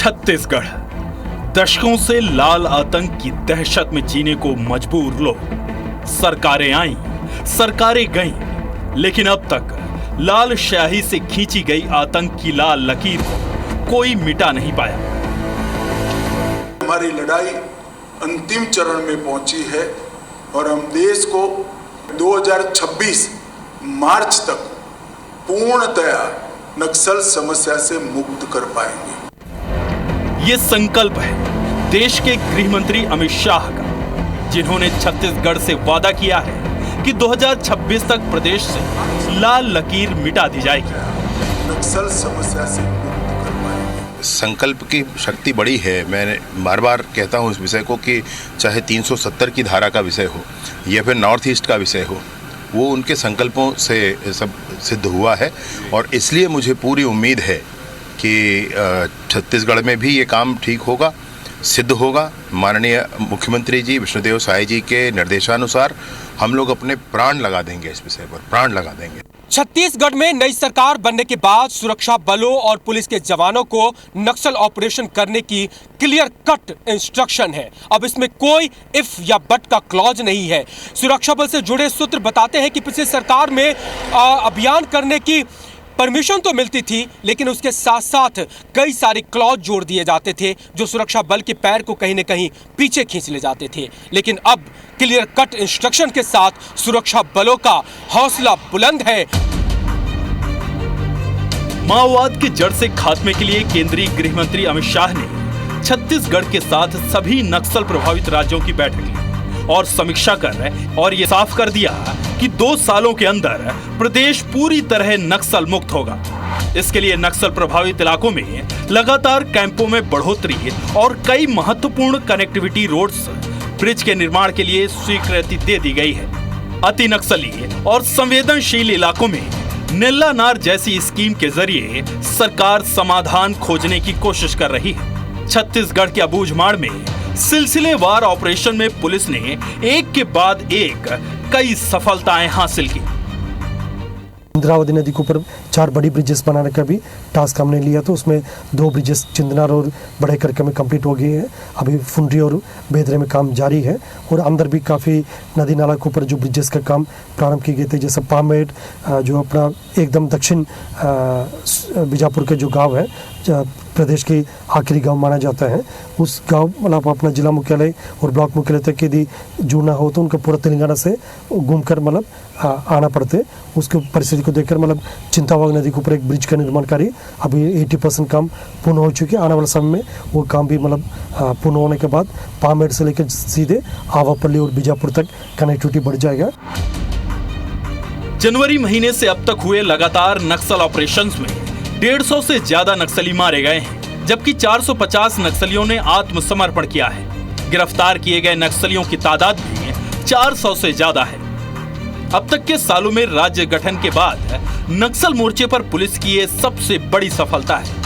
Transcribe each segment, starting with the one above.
छत्तीसगढ़ दशकों से लाल आतंक की दहशत में जीने को मजबूर लोग। सरकारें आईं, सरकारें गईं, लेकिन अब तक लाल स्याही से खींची गई आतंक की लाल लकीर को कोई मिटा नहीं पाया। हमारी लड़ाई अंतिम चरण में पहुंची है और हम देश को 2026 मार्च तक पूर्णतया नक्सल समस्या से मुक्त कर पाएंगे। ये संकल्प है देश के गृह मंत्री अमित शाह का, जिन्होंने छत्तीसगढ़ से वादा किया है कि 2026 तक प्रदेश से लाल लकीर मिटा दी जाएगी। नक्सल समस्या से मुक्त कर पाएंगे। संकल्प की शक्ति बड़ी है। मैं बार बार कहता हूँ इस विषय को कि चाहे 370 की धारा का विषय हो या फिर नॉर्थ ईस्ट का विषय हो, वो उनके संकल्पों से सब सिद्ध हुआ है और इसलिए मुझे पूरी उम्मीद है कि छत्तीसगढ़ में भी ये काम ठीक होगा, सिद्ध होगा। माननीय मुख्यमंत्री जी विष्णुदेव साय जी के निर्देशानुसार हम लोग अपने प्राण लगा देंगे, इस विषय पर प्राण लगा देंगे। छत्तीसगढ़ में नई सरकार बनने के बाद सुरक्षा बलों और पुलिस के जवानों को नक्सल ऑपरेशन करने की क्लियर कट इंस्ट्रक्शन है। अब इसमें कोई इफ या बट का क्लॉज नहीं है। सुरक्षा बल से जुड़े सूत्र बताते हैं कि पिछली सरकार में अभियान करने की परमिशन तो मिलती थी, लेकिन उसके साथ साथ कई सारे क्लॉज जोड़ दिए जाते थे जो सुरक्षा बल के पैर को कहीं न कहीं पीछे खींच ले जाते थे। लेकिन अब क्लियर कट इंस्ट्रक्शन के साथ सुरक्षा बलों का हौसला बुलंद है। माओवाद की जड़ से खात्मे के लिए केंद्रीय गृह मंत्री अमित शाह ने छत्तीसगढ़ के साथ सभी नक्सल प्रभावित राज्यों की बैठक ली और समीक्षा कर और ये साफ कर दिया कि 2 सालों के अंदर प्रदेश पूरी तरह नक्सल मुक्त होगा। इसके लिए नक्सल प्रभावित इलाकों में लगातार कैंपों में बढ़ोतरी और कई महत्वपूर्ण कनेक्टिविटी रोड्स, ब्रिज के निर्माण के लिए स्वीकृति दे दी गई है। अति नक्सली और संवेदनशील इलाकों में नेल्ला नार जैसी स्कीम के जरिए सरकार समाधान खोजने की कोशिश कर रही है। छत्तीसगढ़ के अबूझमाड़ में सिलसिलेवार ऑपरेशन में पुलिस ने एक के बाद एक कई सफलताएं हासिल की। इंद्रावती नदी के ऊपर 4 बड़ी ब्रिजेस बनाने का भी टास्क हमने लिया, तो उसमें 2 ब्रिजेस चिंदनार और बड़े करके में कंप्लीट हो गए हैं। अभी फुंडरी और बेदरे में काम जारी है और अंदर भी काफ़ी नदी नाला के ऊपर जो ब्रिजेस का काम प्रारंभ किए गए थे, जैसे पामेट जो अपना एकदम दक्षिण बीजापुर के जो गाँव है, प्रदेश की आखिरी गांव माना जाता है, उस गांव मतलब अपना जिला मुख्यालय और ब्लॉक मुख्यालय तक यदि जुड़ना हो तो उनका पूरा तेलंगाना से घूमकर मतलब आना पड़ते। उसके परिस्थिति को देखकर मतलब चिंतावाग नदी के ऊपर एक ब्रिज का निर्माण कार्य अभी 80% काम पूर्ण हो चुके हैं। आने वाले समय में वो काम भी मतलब पूर्ण होने के बाद पामेड़ से लेकर सीधे आवापल्ली और बीजापुर तक कनेक्टिविटी बढ़ जाएगा। जनवरी महीने से अब तक हुए लगातार नक्सल ऑपरेशंस में 150 से ज्यादा नक्सली मारे गए हैं, जबकि 450 नक्सलियों ने आत्मसमर्पण किया है। गिरफ्तार किए गए नक्सलियों की तादाद भी 400 से ज्यादा है। अब तक के सालों में राज्य गठन के बाद नक्सल मोर्चे पर पुलिस की ये सबसे बड़ी सफलता है।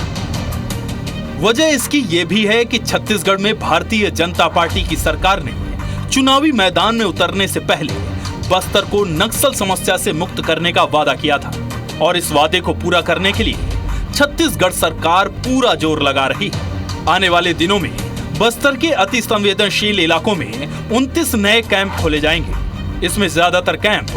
वजह इसकी ये भी है कि छत्तीसगढ़ में भारतीय जनता पार्टी की सरकार ने चुनावी मैदान में उतरने से पहले बस्तर को नक्सल समस्या से मुक्त करने का वादा किया था और इस वादे को पूरा करने के लिए छत्तीसगढ़ सरकार पूरा जोर लगा रही है। आने वाले दिनों में बस्तर के अति संवेदनशील इलाकों में 29 नए कैंप खोले जाएंगे। इसमें ज्यादातर कैंप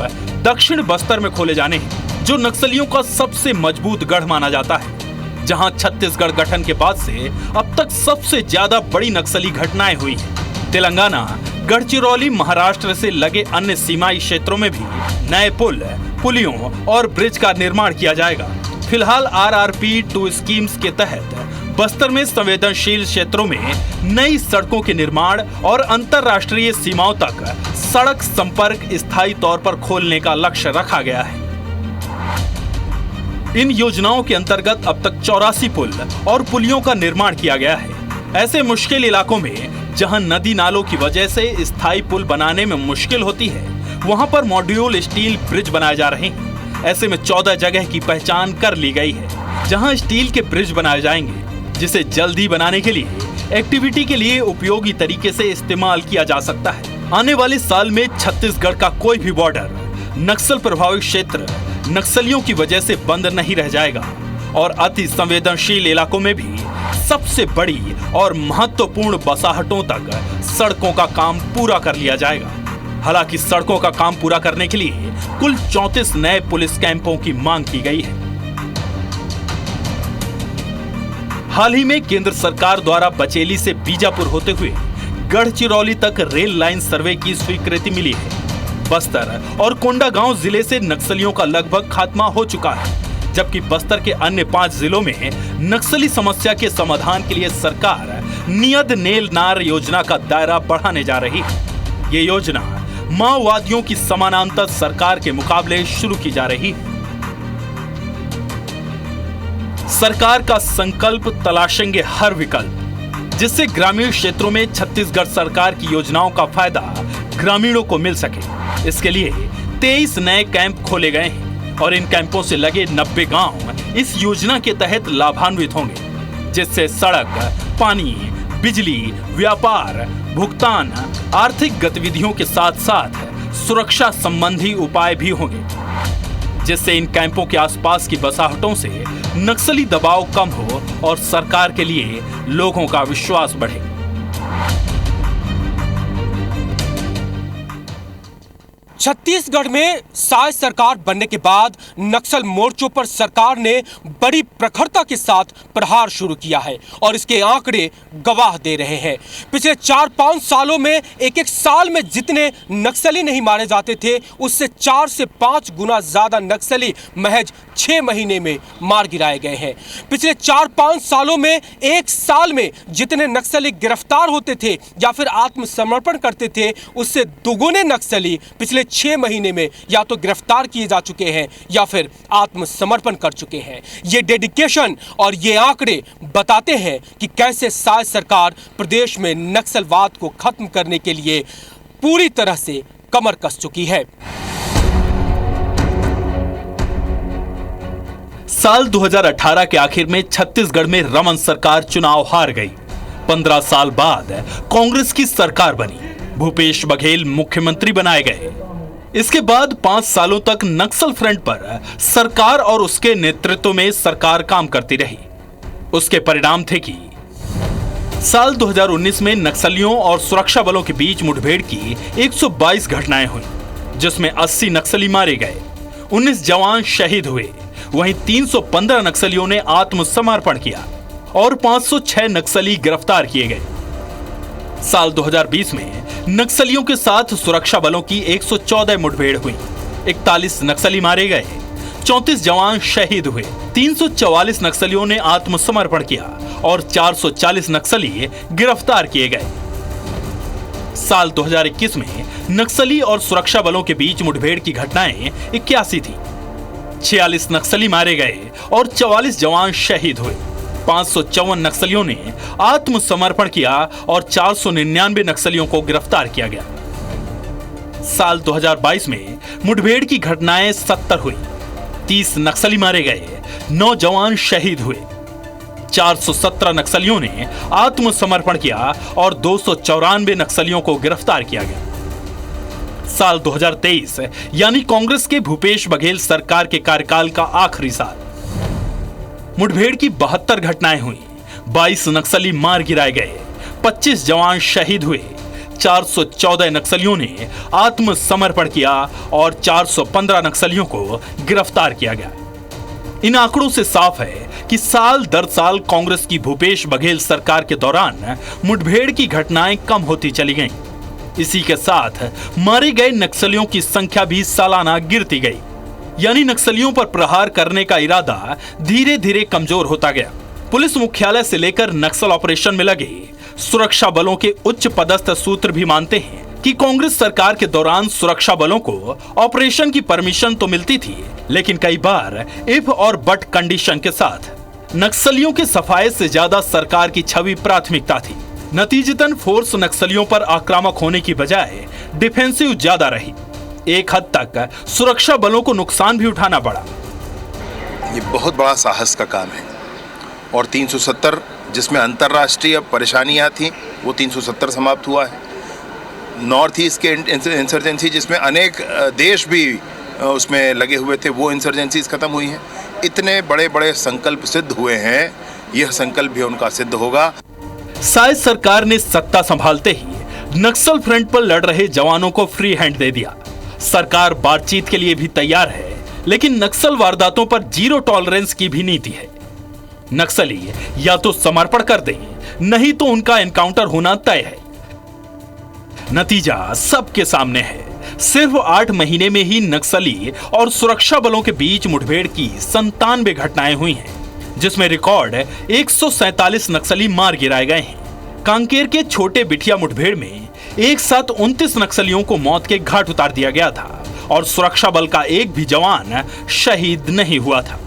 दक्षिण बस्तर में खोले जाने हैं, जो नक्सलियों का सबसे मजबूत गढ़ माना जाता है, जहां छत्तीसगढ़ गठन के बाद से अब तक सबसे ज्यादा बड़ी नक्सली घटनाएं हुई हैं। तेलंगाना, गढ़चिरौली, महाराष्ट्र से लगे अन्य सीमाई क्षेत्रों में भी नए पुल, पुलियों और ब्रिज का निर्माण किया जाएगा। फिलहाल RRP 2 स्कीम्स के तहत बस्तर में संवेदनशील क्षेत्रों में नई सड़कों के निर्माण और अंतरराष्ट्रीय सीमाओं तक सड़क संपर्क स्थायी तौर पर खोलने का लक्ष्य रखा गया है। इन योजनाओं के अंतर्गत अब तक 84 पुल और पुलियों का निर्माण किया गया है। ऐसे मुश्किल इलाकों में जहां नदी नालों की वजह से स्थायी पुल बनाने में मुश्किल होती है, वहां पर मॉड्यूल स्टील ब्रिज बनाए जा रहे हैं। ऐसे में 14 जगह की पहचान कर ली गई है जहां स्टील के ब्रिज बनाए जाएंगे, जिसे जल्दी बनाने के लिए एक्टिविटी के लिए उपयोगी तरीके से इस्तेमाल किया जा सकता है। आने वाले साल में छत्तीसगढ़ का कोई भी बॉर्डर नक्सल प्रभावित क्षेत्र नक्सलियों की वजह से बंद नहीं रह जाएगा और अति संवेदनशील इलाकों में भी सबसे बड़ी और महत्वपूर्ण बसाहटों तक सड़कों का काम पूरा कर लिया जाएगा। हालांकि सड़कों का काम पूरा करने के लिए कुल 34 नए पुलिस कैंपों की मांग की गई है। हाल ही में केंद्र सरकार द्वारा बचेली से बीजापुर होते हुए गढ़चिरौली तक रेल लाइन सर्वे की स्वीकृति मिली है। बस्तर और कोंडागांव जिले से नक्सलियों का लगभग खात्मा हो चुका है, जबकि बस्तर के अन्य 5 जिलों में नक्सली समस्या के समाधान के लिए सरकार नियत नेल नार योजना का दायरा बढ़ाने जा रही है। ये योजना माओवादियों की समानांतर सरकार के मुकाबले शुरू की जा रही है। सरकार का संकल्प तलाशेंगे हर विकल्प, जिससे ग्रामीण क्षेत्रों में छत्तीसगढ़ सरकार की योजनाओं का फायदा ग्रामीणों को मिल सके। इसके लिए 23 नए कैंप खोले गए हैं और इन कैंपों से लगे 90 गांव इस योजना के तहत लाभान्वित होंगे, जिससे सड़क, पानी, बिजली, व्यापार, भुगतान, आर्थिक गतिविधियों के साथ साथ सुरक्षा संबंधी उपाय भी होंगे, जिससे इन कैंपों के आसपास की बसाहटों से नक्सली दबाव कम हो और सरकार के लिए लोगों का विश्वास बढ़े। छत्तीसगढ़ में साय सरकार बनने के बाद नक्सल मोर्चों पर सरकार ने बड़ी प्रखरता के साथ प्रहार शुरू किया है और इसके आंकड़े गवाह दे रहे हैं। पिछले 4-5 सालों में एक साल में जितने नक्सली नहीं मारे जाते थे, उससे 4 से 5 गुना ज्यादा नक्सली महज 6 महीने में मार गिराए गए हैं। पिछले 4-5 सालों में एक साल में जितने नक्सली गिरफ्तार होते थे या फिर आत्मसमर्पण करते थे, उससे दुगुने नक्सली पिछले 6 महीने में या तो गिरफ्तार किए जा चुके हैं या फिर आत्मसमर्पण कर चुके हैं। ये डेडिकेशन और ये आंकड़े बताते हैं कि कैसे साय सरकार प्रदेश में नक्सलवाद को खत्म करने के लिए पूरी तरह से कमर कस चुकी है। साल 2018 के आखिर में छत्तीसगढ़ में रमन सरकार चुनाव हार गई। 15 साल बाद कांग्रेस की सरकार बनी, भूपेश बघेल मुख्यमंत्री बनाए गए। इसके बाद 5 सालों तक नक्सल फ्रंट पर सरकार और उसके नेतृत्व में सरकार काम करती रही। उसके परिणाम थे कि साल 2019 में नक्सलियों और सुरक्षा बलों के बीच मुठभेड़ की 122 घटनाएं हुई, जिसमें 80 नक्सली मारे गए, 19 जवान शहीद हुए। वहीं 315 नक्सलियों ने आत्मसमर्पण किया और 506 नक्सली गिरफ्तार किए गए। साल 2020 में नक्सलियों के साथ सुरक्षा बलों की 114 मुठभेड़ हुई, 41 नक्सली मारे गए, 34 जवान शहीद हुए, 344 नक्सलियों ने आत्मसमर्पण किया और 440 नक्सली गिरफ्तार किए गए। साल 2021 में नक्सली और सुरक्षा बलों के बीच मुठभेड़ की घटनाएं 81 थी, 46 नक्सली मारे गए और 44 जवान शहीद हुए। 554 नक्सलियों ने आत्मसमर्पण किया और 499 नक्सलियों को गिरफ्तार किया गया। साल 2022 में मुठभेड़ की घटनाएं 70 हुई, 30 नक्सली मारे गए, 9 जवान शहीद हुए, 417 नक्सलियों ने आत्मसमर्पण किया और 294 नक्सलियों को गिरफ्तार किया गया। साल 2023 यानी कांग्रेस के भूपेश बघेल सरकार के कार्यकाल का आखिरी साल, मुठभेड़ की 72 घटनाएं हुई, 22 नक्सली मार गिराए गए, 25 जवान शहीद हुए, 414 नक्सलियों ने आत्मसमर्पण किया और 415 नक्सलियों को गिरफ्तार किया गया। इन आंकड़ों से साफ है कि साल दर साल कांग्रेस की भूपेश बघेल सरकार के दौरान मुठभेड़ की घटनाएं कम होती चली गईं। इसी के साथ मारे गए नक्सलियों की संख्या भी सालाना गिरती गई, यानी नक्सलियों पर प्रहार करने का इरादा धीरे धीरे कमजोर होता गया। पुलिस मुख्यालय से लेकर नक्सल ऑपरेशन में लगे सुरक्षा बलों के उच्च पदस्थ सूत्र भी मानते हैं कि कांग्रेस सरकार के दौरान सुरक्षा बलों को ऑपरेशन की परमिशन तो मिलती थी, लेकिन कई बार इफ और बट कंडीशन के साथ नक्सलियों के सफाये से ज्यादा सरकार की छवि प्राथमिकता थी। नतीजतन फोर्स नक्सलियों पर आक्रामक होने की बजाय डिफेंसिव ज्यादा रही। एक हद तक सुरक्षा बलों को नुकसान भी उठाना पड़ा। ये बहुत बड़ा साहस का काम है और 370 जिसमें अंतर्राष्ट्रीय परेशानियां थी वो 370 समाप्त हुआ है। नॉर्थ ईस्ट के इंसर्जेंसी जिसमें अनेक देश भी उसमें लगे हुए थे, वो इंसर्जेंसीज खत्म हुई हैं। इतने बड़े बड़े संकल्प सिद्ध हुए हैं यह संकल्प भी उनका सिद्ध होगा। शायद सरकार ने सत्ता संभालते ही नक्सल फ्रंट पर लड़ रहे जवानों को फ्री हैंड दे दिया। सरकार बातचीत के लिए भी तैयार है, लेकिन नक्सल वारदातों पर जीरो टॉलरेंस की भी नीति है। नक्सली या तो समर्पण कर दें, नहीं तो उनका एनकाउंटर होना तय है। नतीजा सबके सामने है। सिर्फ 8 महीने में ही नक्सली और सुरक्षा बलों के बीच मुठभेड़ की 97 घटनाएं हुई हैं, जिसमें रिकॉर्ड 147 नक्सली मार गिराए गए हैं। कांकेर के छोटे बिटिया मुठभेड़ में एक साथ 29 नक्सलियों को मौत के घाट उतार दिया गया था और सुरक्षा बल का एक भी जवान शहीद नहीं हुआ था।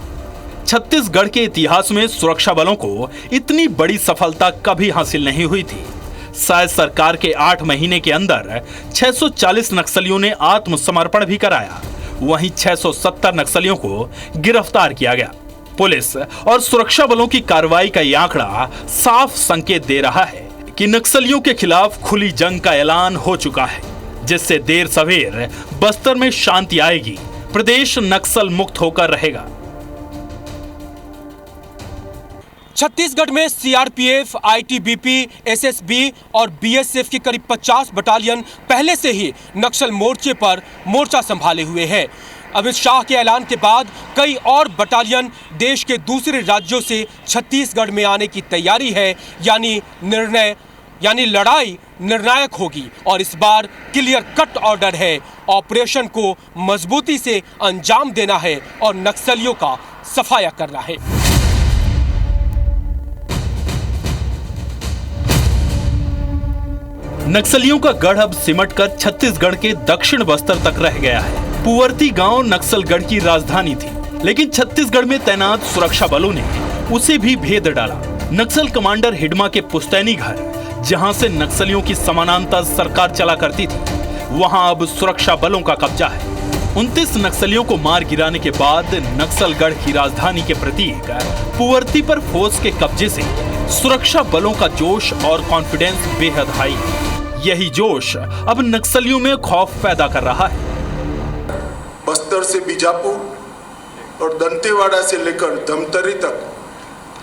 छत्तीसगढ़ के इतिहास में सुरक्षा बलों को इतनी बड़ी सफलता कभी हासिल नहीं हुई थी। शायद सरकार के 8 महीने के अंदर 640 नक्सलियों ने आत्मसमर्पण भी कराया, वहीं 670 नक्सलियों को गिरफ्तार किया गया। पुलिस और सुरक्षा बलों की कार्रवाई का यह आंकड़ा साफ संकेत दे रहा है कि नक्सलियों के खिलाफ खुली जंग का ऐलान हो चुका है, जिससे देर सवेर बस्तर में शांति आएगी, प्रदेश नक्सल मुक्त होकर रहेगा। छत्तीसगढ़ में सीआरपीएफ, आईटीबीपी, एसएसबी और बीएसएफ की करीब 50 बटालियन पहले से ही नक्सल मोर्चे पर मोर्चा संभाले हुए हैं। अमित शाह के ऐलान के बाद कई और बटालियन देश के दूसरे राज्यों से छत्तीसगढ़ में आने की तैयारी है, यानी लड़ाई निर्णायक होगी और इस बार क्लियर कट ऑर्डर है। ऑपरेशन को मजबूती से अंजाम देना है और नक्सलियों का सफाया करना है। नक्सलियों का गढ़ अब सिमटकर छत्तीसगढ़ के दक्षिण बस्तर तक रह गया है। पुअर्ती गांव नक्सलगढ़ की राजधानी थी, लेकिन छत्तीसगढ़ में तैनात सुरक्षा बलों ने उसे भी भेद डाला। नक्सल कमांडर हिडमा के पुस्तैनी घर, जहां से नक्सलियों की समानांतर सरकार चला करती थी, वहां अब सुरक्षा बलों का कब्जा है। 29 नक्सलियों को मार गिराने के बाद नक्सलगढ़ की राजधानी के प्रतीक पुअर्ती पर फोर्स के कब्जे से सुरक्षा बलों का जोश और कॉन्फिडेंस बेहद हाई है। यही जोश अब नक्सलियों में खौफ पैदा कर रहा है। बस्तर से बीजापुर और दंतेवाड़ा से लेकर धमतरी तक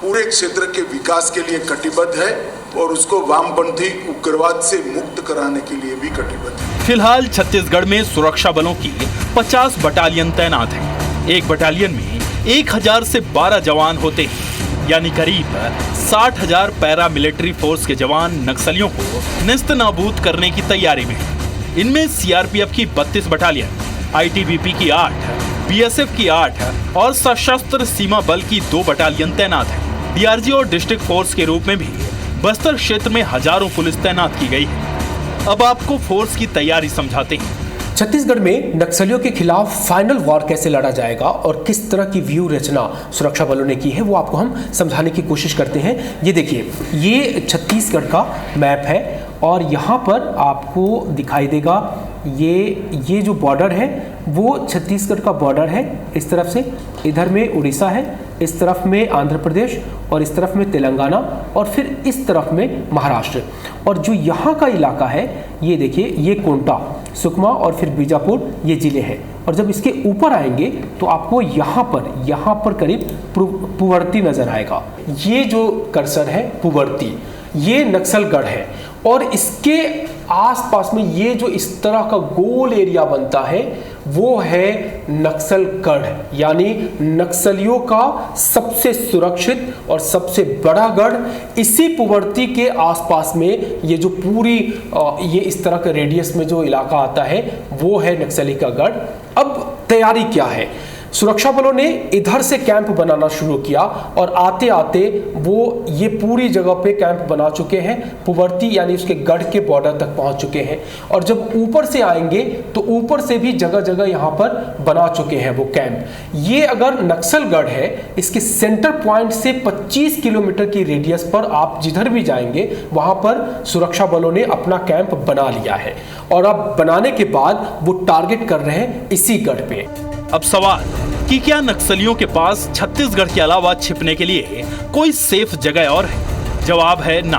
पूरे क्षेत्र के विकास के लिए कटिबद्ध है और उसको वामपंथी उग्रवाद से मुक्त कराने के लिए भी कटिबद्ध है। फिलहाल छत्तीसगढ़ में सुरक्षा बलों की 50 बटालियन तैनात हैं। एक बटालियन में 1000 से 12 जवान होते हैं, यानी करीब 60,000 पैरा मिलिट्री फोर्स के जवान नक्सलियों को नेस्तनाबूद करने की तैयारी में हैं। इनमें सीआरपीएफ की 32 बटालियन, आईटीबीपी की 8, बीएसएफ की 8 और सशस्त्र सीमा बल की 2 बटालियन तैनात हैं। डीआरजी और डिस्ट्रिक्ट फोर्स के रूप में भी बस्तर क्षेत्र में हजारों पुलिस तैनात की गई है। अब आपको फोर्स की तैयारी समझाते हैं। छत्तीसगढ़ में नक्सलियों के खिलाफ फाइनल वॉर कैसे लड़ा जाएगा और किस तरह की व्यू रचना सुरक्षा बलों ने की है, वो आपको हम समझाने की कोशिश करते हैं। ये देखिए, ये छत्तीसगढ़ का मैप है और यहाँ पर आपको दिखाई देगा ये जो बॉर्डर है वो छत्तीसगढ़ का बॉर्डर है। इस तरफ से इधर में उड़ीसा है, इस तरफ में आंध्र प्रदेश और इस तरफ में तेलंगाना और फिर इस तरफ में महाराष्ट्र। और जो यहाँ का इलाका है ये देखिए, ये कोंटा, सुकमा और फिर बीजापुर, ये जिले हैं। और जब इसके ऊपर आएंगे तो आपको यहाँ पर करीब पुअर्ती नजर आएगा। ये जो कर्सर है पुअर्ती, ये नक्सलगढ़ है और इसके आसपास में ये जो इस तरह का गोल एरिया बनता है वो है नक्सलगढ़, यानी नक्सलियों का सबसे सुरक्षित और सबसे बड़ा गढ़। इसी पुअर्ती के आसपास में ये जो पूरी ये इस तरह का रेडियस में जो इलाका आता है वो है नक्सली का गढ़। अब तैयारी क्या है? सुरक्षा बलों ने इधर से कैंप बनाना शुरू किया और आते आते वो ये पूरी जगह पे कैंप बना चुके हैं। पुअर्ती यानी उसके गढ़ के बॉर्डर तक पहुंच चुके हैं और जब ऊपर से आएंगे तो ऊपर से भी जगह जगह यहाँ पर बना चुके हैं वो कैंप। ये अगर नक्सलगढ़ है, इसके सेंटर पॉइंट से 25 किलोमीटर की रेडियस पर आप जिधर भी जाएंगे वहां पर सुरक्षा बलों ने अपना कैंप बना लिया है और अब बनाने के बाद वो टारगेट कर रहे हैं इसी गढ़ पे। अब सवाल कि क्या नक्सलियों के पास छत्तीसगढ़ के अलावा छिपने के लिए कोई सेफ जगह और है? जवाब है ना।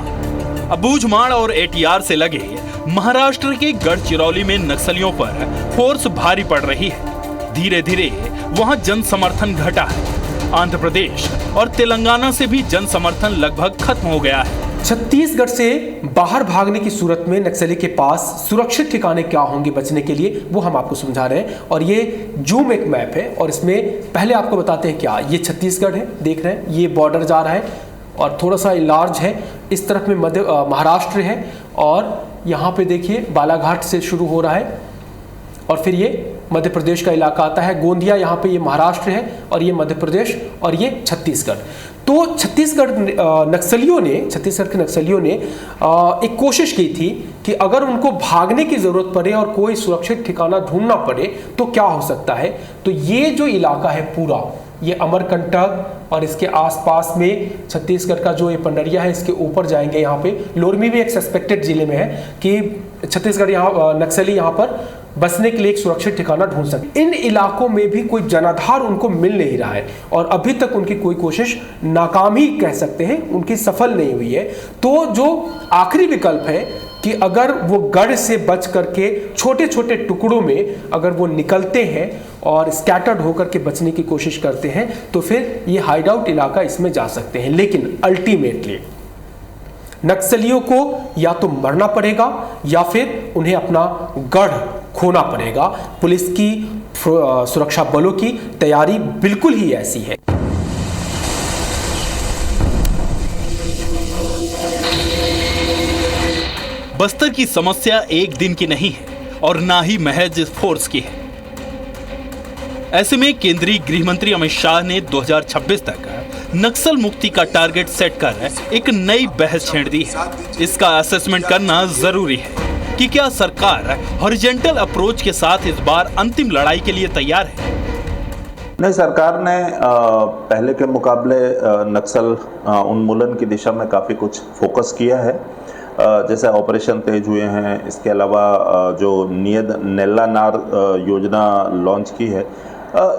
अब बूझमाड़ और एटीआर से लगे महाराष्ट्र के गढ़चिरौली में नक्सलियों पर फोर्स भारी पड़ रही है। धीरे धीरे वहां जन समर्थन घटा है। आंध्र प्रदेश और तेलंगाना से भी जन समर्थन लगभग खत्म हो गया है। छत्तीसगढ़ से बाहर भागने की सूरत में नक्सली के पास सुरक्षित ठिकाने क्या होंगे बचने के लिए, वो हम आपको समझा रहे हैं। और ये जूम एक मैप है और इसमें पहले आपको बताते हैं क्या ये छत्तीसगढ़ है, देख रहे हैं ये बॉर्डर जा रहा है और थोड़ा सा लार्ज है। इस तरफ में मध्य महाराष्ट्र है और यहाँ पे देखिए बालाघाट से शुरू हो रहा है और फिर ये मध्य प्रदेश का इलाका आता है। गोंदिया यहाँ पे ये महाराष्ट्र है और ये मध्य प्रदेश और ये छत्तीसगढ़। तो छत्तीसगढ़ के नक्सलियों ने एक कोशिश की थी कि अगर उनको भागने की ज़रूरत पड़े और कोई सुरक्षित ठिकाना ढूंढना पड़े तो क्या हो सकता है। तो ये जो इलाका है पूरा, ये अमरकंटक और इसके आसपास में छत्तीसगढ़ का जो ये पंडरिया है इसके ऊपर जाएंगे। यहाँ पे लोरमी भी एक सस्पेक्टेड जिले में है कि छत्तीसगढ़ यहाँ नक्सली यहाँ पर बसने के लिए एक सुरक्षित ठिकाना ढूंढ सके। इन इलाकों में भी कोई जनाधार उनको मिल नहीं रहा है और अभी तक उनकी कोई कोशिश नाकाम ही कह सकते हैं, उनकी सफल नहीं हुई है। तो जो आखिरी विकल्प है कि अगर वो गढ़ से बच करके छोटे छोटे टुकड़ों में अगर वो निकलते हैं और स्कैटर्ड होकर के बचने की कोशिश करते हैं तो फिर ये हाइड आउट इलाका इसमें जा सकते हैं। लेकिन अल्टीमेटली नक्सलियों को या तो मरना पड़ेगा या फिर उन्हें अपना गढ़ खोना पड़ेगा। पुलिस की सुरक्षा बलों की तैयारी बिल्कुल ही ऐसी है। बस्तर की समस्या एक दिन की नहीं है और ना ही महज फोर्स की है। ऐसे में केंद्रीय गृह मंत्री अमित शाह ने 2026 तक नक्सल मुक्ति का टारगेट सेट कर एक नई बहस छेड़ दी है। इसका असेसमेंट करना जरूरी है कि क्या सरकार हॉरिजॉन्टल अप्रोच के साथ इस बार अंतिम लड़ाई के लिए तैयार है। नहीं, सरकार ने पहले के मुकाबले नक्सल उन्मूलन की दिशा में काफ़ी कुछ फोकस किया है। जैसे ऑपरेशन तेज हुए हैं, इसके अलावा जो नियत नेल्ला नार योजना लॉन्च की है।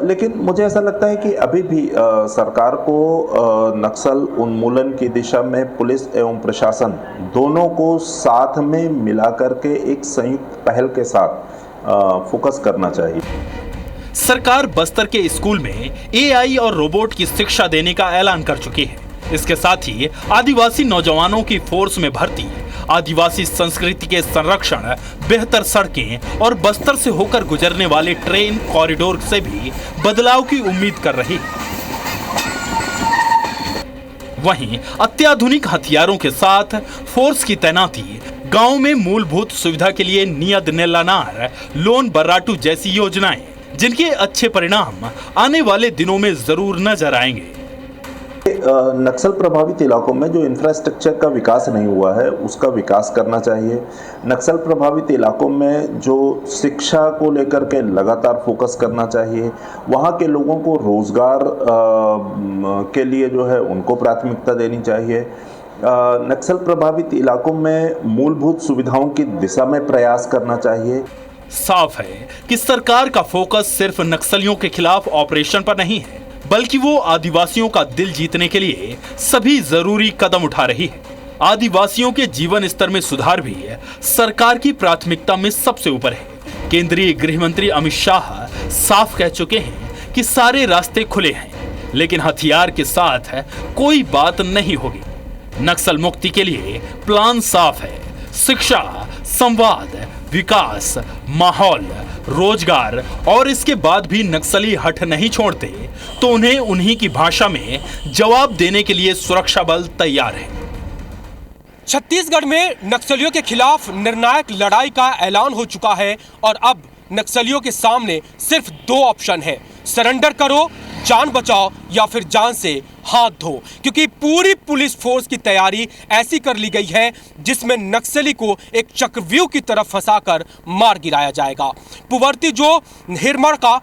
लेकिन मुझे ऐसा लगता है कि अभी भी सरकार को नक्सल उन्मूलन की दिशा में पुलिस एवं प्रशासन दोनों को साथ में मिला करके एक संयुक्त पहल के साथ फोकस करना चाहिए। सरकार बस्तर के स्कूल में एआई और रोबोट की शिक्षा देने का ऐलान कर चुकी है। इसके साथ ही आदिवासी नौजवानों की फोर्स में भर्ती, आदिवासी संस्कृति के संरक्षण, बेहतर सड़कें और बस्तर से होकर गुजरने वाले ट्रेन कॉरिडोर से भी बदलाव की उम्मीद कर रही है। वहीं अत्याधुनिक हथियारों के साथ फोर्स की तैनाती, गांव में मूलभूत सुविधा के लिए नियत नेल्लानार, लोन बर्राटू जैसी योजनाएं, जिनके अच्छे परिणाम आने वाले दिनों में जरूर नजर आएंगे। नक्सल प्रभावित इलाकों में जो इंफ्रास्ट्रक्चर का विकास नहीं हुआ है उसका विकास करना चाहिए। नक्सल प्रभावित इलाकों में जो शिक्षा को लेकर के लगातार फोकस करना चाहिए। वहाँ के लोगों को रोजगार के लिए जो है उनको प्राथमिकता देनी चाहिए। नक्सल प्रभावित इलाकों में मूलभूत सुविधाओं की दिशा में प्रयास करना चाहिए। साफ है कि सरकार का फोकस सिर्फ नक्सलियों के खिलाफ ऑपरेशन पर नहीं है, बल्कि वो आदिवासियों का दिल जीतने के लिए सभी जरूरी कदम उठा रही है। आदिवासियों के जीवन स्तर में सुधार भी सरकार की प्राथमिकता में सबसे ऊपर है। केंद्रीय गृह मंत्री अमित शाह साफ कह चुके हैं कि सारे रास्ते खुले हैं, लेकिन हथियार के साथ कोई बात नहीं होगी। नक्सल मुक्ति के लिए प्लान साफ है। शिक्षा, संवाद, विकास, माहौल, रोजगार और इसके बाद भी नक्सली हट नहीं छोड़ते तो उन्हें उन्हीं की भाषा में जवाब देने के लिए सुरक्षा बल तैयार है। छत्तीसगढ़ में नक्सलियों के खिलाफ निर्णायक लड़ाई का ऐलान हो चुका है और अब नक्सलियों के सामने सिर्फ दो ऑप्शन है, सरेंडर करो, जान बचाओ या फिर जान से हाथ धो। क्योंकि पूरी पुलिस फोर्स की तैयारी ऐसी कर ली गई है जिसमें नक्सली को एक चक्रव्यूह की तरफ फंसाकर मार गिराया जाएगा। पुवर्ती जो हिरमड़ का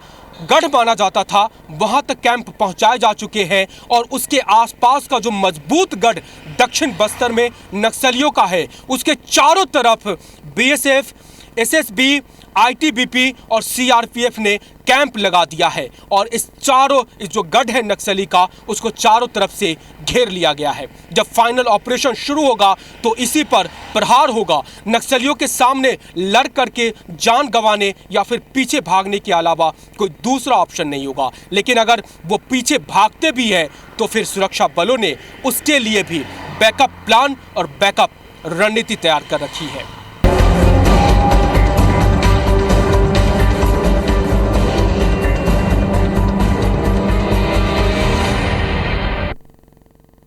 गढ़ माना जाता था वहां तक कैंप पहुंचाए जा चुके हैं और उसके आसपास का जो मजबूत गढ़ दक्षिण बस्तर में नक्सलियों का है उसके चारों तरफ बीएसएफ, एसएसबी, आईटीबीपी और सीआरपीएफ ने कैंप लगा दिया है और इस जो गढ़ है नक्सली का, उसको चारों तरफ से घेर लिया गया है। जब फाइनल ऑपरेशन शुरू होगा तो इसी पर प्रहार होगा। नक्सलियों के सामने लड़ करके जान गंवाने या फिर पीछे भागने के अलावा कोई दूसरा ऑप्शन नहीं होगा। लेकिन अगर वो पीछे भागते भी हैं तो फिर सुरक्षा बलों ने उसके लिए भी बैकअप प्लान और बैकअप रणनीति तैयार कर रखी है।